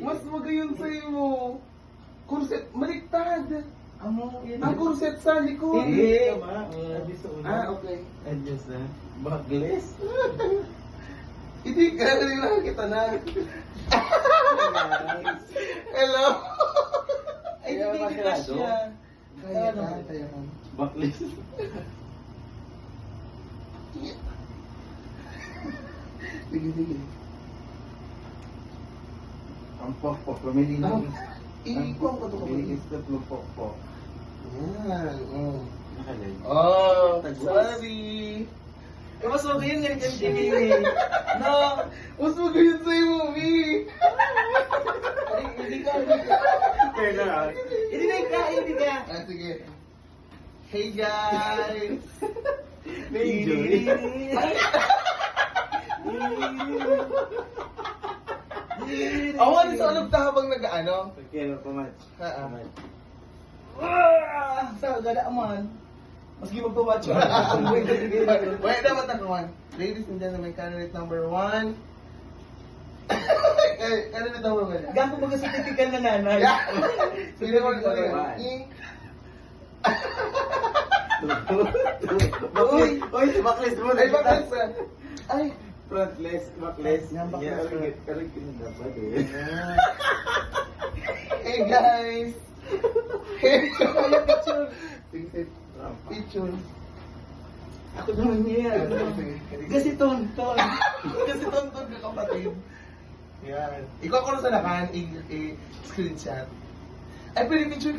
Mas magayon sa'yo mo. Kurset, baliktad. Amo, yan. Ang kurset sa likod. Hindi. Okay. Adjust na. Backless. Hindi ka, lang kita na. Hello? Ay, hindi ka siya. Kaya na, kaya na. Backless. Sige, sige. Ang pokpok, pamili na. Ikuha ko ito kapatid. I-step mo pokpok. Yan. Nakalay. Oh, Tagus. sorry. Eh, mas magayon yan kan Jimmy. No. Mas magayon sa'yo, Mami. Hindi ka. Turn around. Hindi ka. Ah, sige. Hey, guys. Medyo. Awan sa alog ta habang nag-ano. Okay, pamatch. Sa gada man. Maski magpamatch. Wait, dapat nakuhan. Ladies and gentlemen, candidate number 1. Candidate number 1. Gapo baga sa typical na nanay. Sino ko ito? Uy, backless mo. Ay, bakit sa... Ay, Frontless, backless. Yan, backless. Karag dapat eh. hey guys. Hey, kaya picture. Picture. Ako naman niya. Kasi ton. Kasi tonton ka kapatid. Yan. Ikaw ko na sa lakan, i-screenshot. Ay, pwede picture